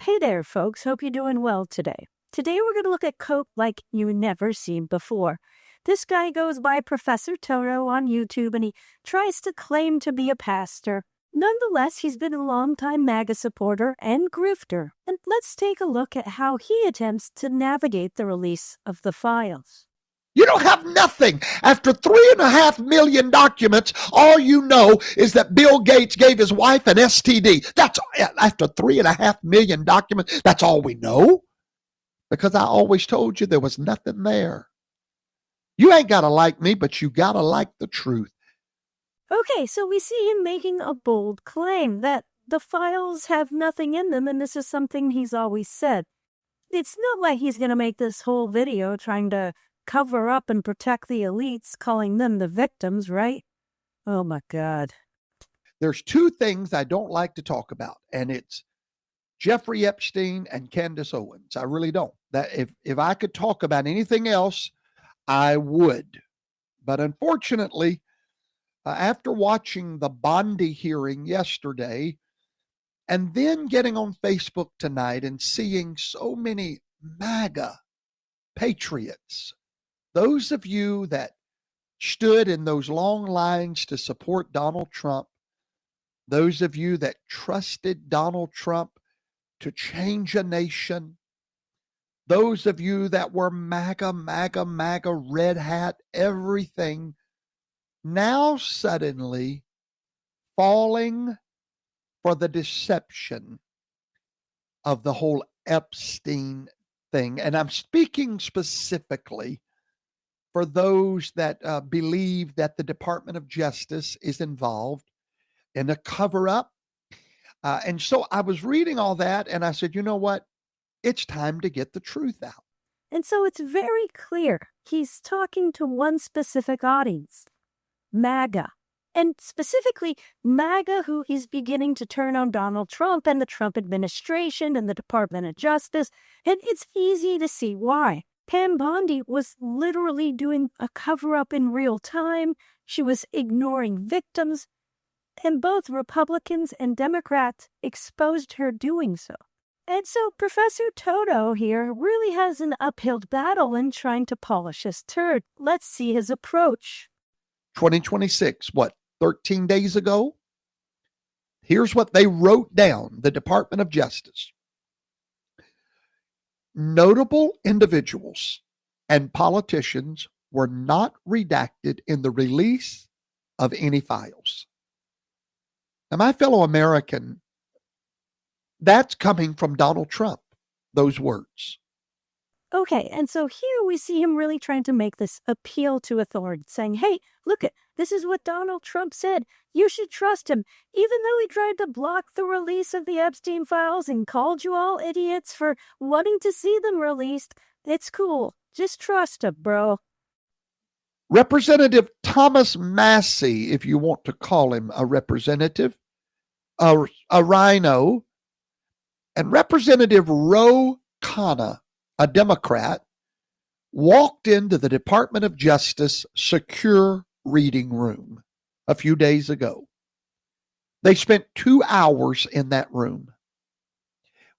Hey there, folks. Hope you're doing well today. Today we're going to look at coke like you've never seen before. This guy goes by Professor Toto on YouTube and he tries to claim to be a pastor. Nonetheless, he's been a longtime MAGA supporter and grifter. And let's take a look at how he attempts to navigate the release of the files. You don't have nothing. After 3.5 million documents, all you know is that Bill Gates gave his wife an STD. That's after 3.5 million documents. That's all we know. Because I always told you there was nothing there. You ain't got to like me, but you got to like the truth. Okay, so we see him making a bold claim that the files have nothing in them, and this is something he's always said. It's not like he's going to make this whole video trying to cover up and protect the elites, calling them the victims, right? Oh my God. There's two things I don't like to talk about, and it's Jeffrey Epstein and Candace Owens. I really don't. That if I could talk about anything else, I would. But unfortunately, after watching the Bondi hearing yesterday, and then getting on Facebook tonight and seeing so many MAGA patriots, those of you that stood in those long lines to support Donald Trump, those of you that trusted Donald Trump to change a nation, those of you that were MAGA, red hat, everything, now suddenly falling for the deception of the whole Epstein thing. And I'm speaking specifically for those that believe that the Department of Justice is involved in a cover-up. And so I was reading all that and I said, you know what? It's time to get the truth out. And so it's very clear he's talking to one specific audience, MAGA. And specifically, MAGA, who is beginning to turn on Donald Trump and the Trump administration and the Department of Justice. And it's easy to see why. Pam Bondi was literally doing a cover-up in real time. She was ignoring victims. And both Republicans and Democrats exposed her doing so. And so Professor Toto here really has an uphill battle in trying to polish his turd. Let's see his approach. 2026, what, 13 days ago? Here's what they wrote down, the Department of Justice. Notable individuals and politicians were not redacted in the release of any files. Now, my fellow American, that's coming from Donald Trump, those words. Okay, and so here we see him really trying to make this appeal to authority, saying, hey, look it, this is what Donald Trump said. You should trust him. Even though he tried to block the release of the Epstein files and called you all idiots for wanting to see them released, it's cool. Just trust him, bro. Representative Thomas Massey, if you want to call him a representative, a rhino, and Representative Ro Khanna, a Democrat, walked into the Department of Justice secure reading room a few days ago. They spent 2 hours in that room.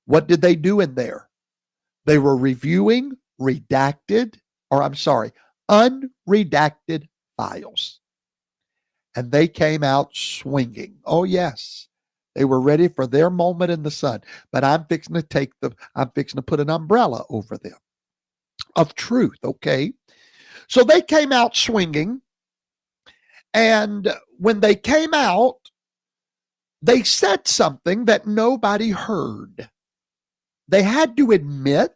What did they do in there? They were reviewing unredacted files. And they came out swinging. Oh, yes. They were ready for their moment in the sun. But I'm fixing to put an umbrella over them of truth, okay? So they came out swinging. And when they came out, they said something that nobody heard. They had to admit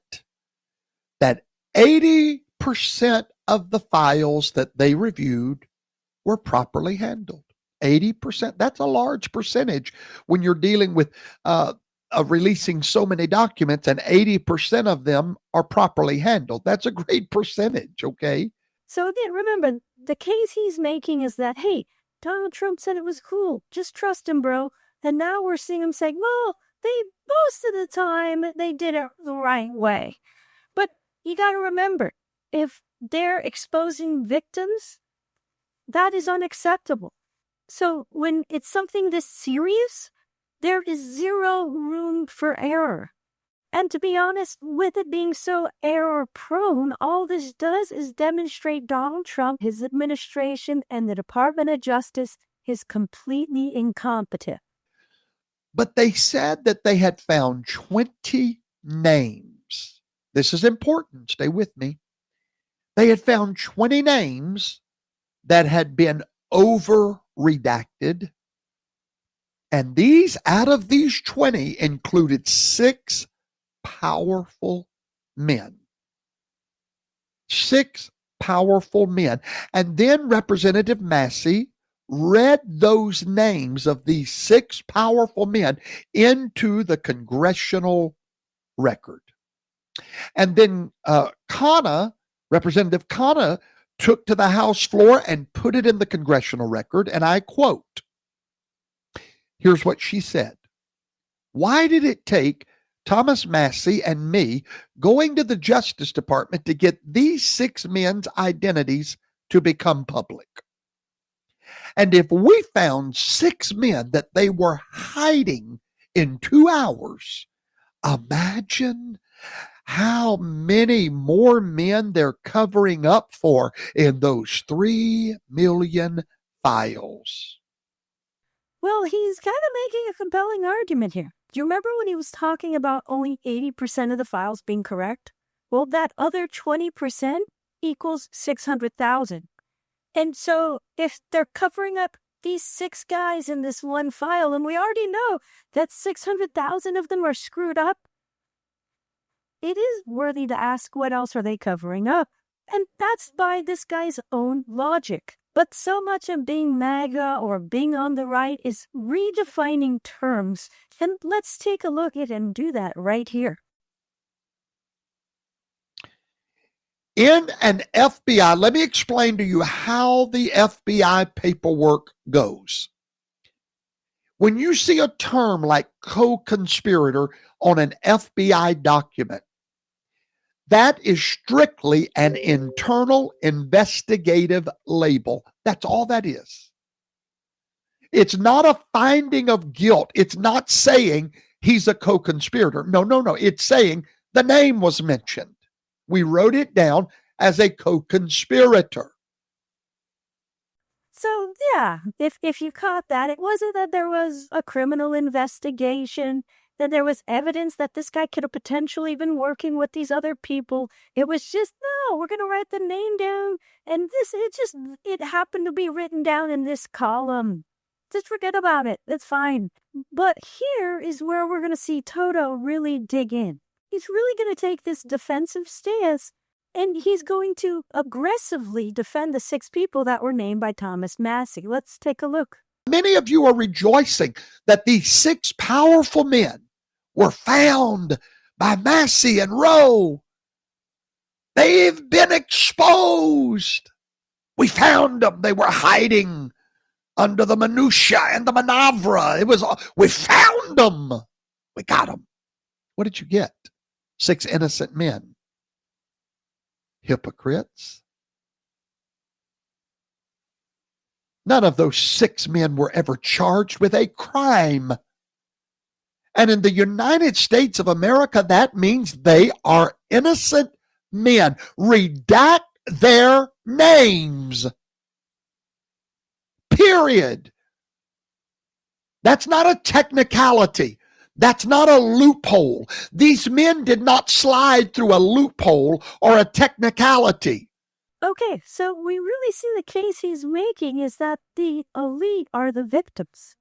that 80% of the files that they reviewed were properly handled. 80%, that's a large percentage when you're dealing with releasing so many documents, and 80% of them are properly handled. That's a great percentage, okay? So again, remember, the case he's making is that, hey, Donald Trump said it was cool. Just trust him, bro. And now we're seeing him saying, well, most of the time, they did it the right way. But you got to remember, if they're exposing victims, that is unacceptable. So when it's something this serious, there is zero room for error. And to be honest, with it being so error-prone, all this does is demonstrate Donald Trump, his administration, and the Department of Justice is completely incompetent. But they said that they had found 20 names. This is important. Stay with me. They had found 20 names that had been over redacted. And out of these 20 included 6 powerful men. 6 powerful men. And then Representative Massey read those names of these 6 powerful men into the congressional record. And then Representative Khanna took to the House floor and put it in the congressional record. And I quote, here's what she said. Why did it take Thomas Massey and me going to the Justice Department to get these 6 men's identities to become public? And if we found 6 men that they were hiding in 2 hours, imagine how many more men they're covering up for in those 3 million files. Well, he's kind of making a compelling argument here. Do you remember when he was talking about only 80% of the files being correct? Well, that other 20% equals 600,000. And so if they're covering up these 6 guys in this one file, and we already know that 600,000 of them are screwed up, it is worthy to ask what else are they covering up? And that's by this guy's own logic. But so much of being MAGA or being on the right is redefining terms. And let's take a look at and do that right here. In an FBI, let me explain to you how the FBI paperwork goes. When you see a term like co-conspirator on an FBI document, that is strictly an internal investigative label. That's all that is. It's not a finding of guilt. It's not saying he's a co-conspirator. No. It's saying the name was mentioned. We wrote it down as a co-conspirator. So, yeah, if you caught that, it wasn't that there was a criminal investigation, that there was evidence that this guy could have potentially been working with these other people. It was just, no, we're going to write the name down. And it happened to be written down in this column. Just forget about it. It's fine. But here is where we're going to see Toto really dig in. He's really going to take this defensive stance, and he's going to aggressively defend the 6 people that were named by Thomas Massey. Let's take a look. Many of you are rejoicing that these 6 powerful men were found by Massey and Rowe. They've been exposed. We found them. They were hiding under the minutia and the manavra. We found them. We got them. What did you get? 6 innocent men. Hypocrites. None of those 6 men were ever charged with a crime. And in the United States of America, that means they are innocent men. Redact their names. Period. That's not a technicality. That's not a loophole. These men did not slide through a loophole or a technicality. Okay, so we really see the case he's making is that the elite are the victims.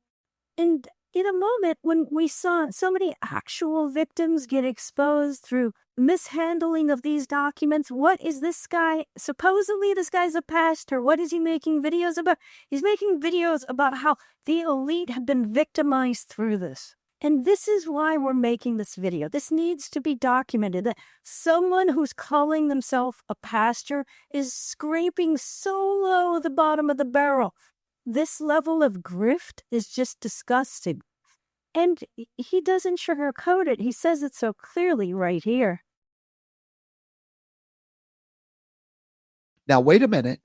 And in a moment when we saw so many actual victims get exposed through mishandling of these documents, what is this guy? Supposedly this guy's a pastor. What is he making videos about? He's making videos about how the elite have been victimized through this. And this is why we're making this video. This needs to be documented that someone who's calling themselves a pastor is scraping so low the bottom of the barrel. This level of grift is just disgusting. And he doesn't sugarcoat it. He says it so clearly right here. Now, wait a minute.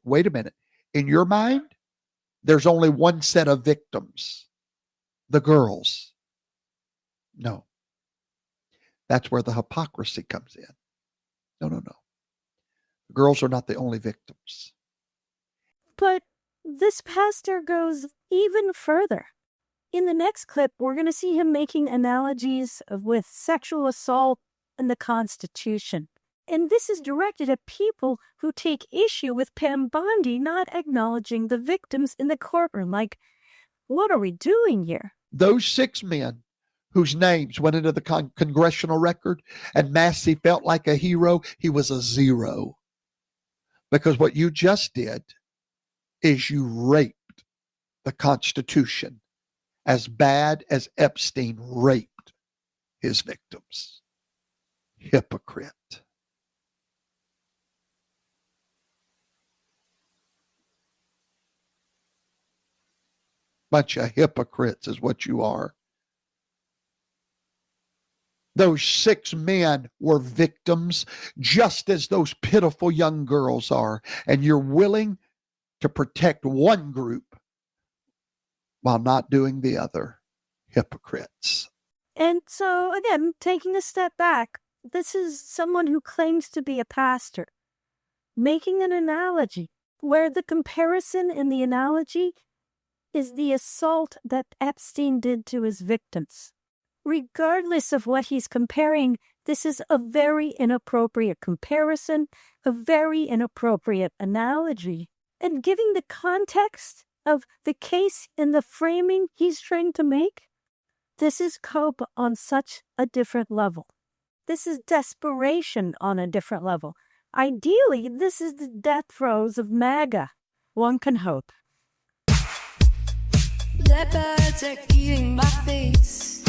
In your mind, there's only one set of victims. The girls. No. That's where the hypocrisy comes in. No. The girls are not the only victims. But this pastor goes even further. In the next clip, we're going to see him making analogies with sexual assault and the Constitution. And this is directed at people who take issue with Pam Bondi not acknowledging the victims in the courtroom. Like, what are we doing here? Those 6 men whose names went into the congressional record, and Massey felt like a hero, he was a 0. Because what you just did is you raped the Constitution as bad as Epstein raped his victims. Hypocrite. Bunch of hypocrites is what you are. Those 6 men were victims, just as those pitiful young girls are. And you're willing to protect one group while not doing the other. Hypocrites. And so, again, taking a step back, this is someone who claims to be a pastor, making an analogy where the comparison in the analogy is the assault that Epstein did to his victims. Regardless of what he's comparing, this is a very inappropriate comparison, a very inappropriate analogy. And giving the context of the case and the framing he's trying to make, this is cope on such a different level. This is desperation on a different level. Ideally, this is the death throes of MAGA. One can hope. Leopards are eating my face.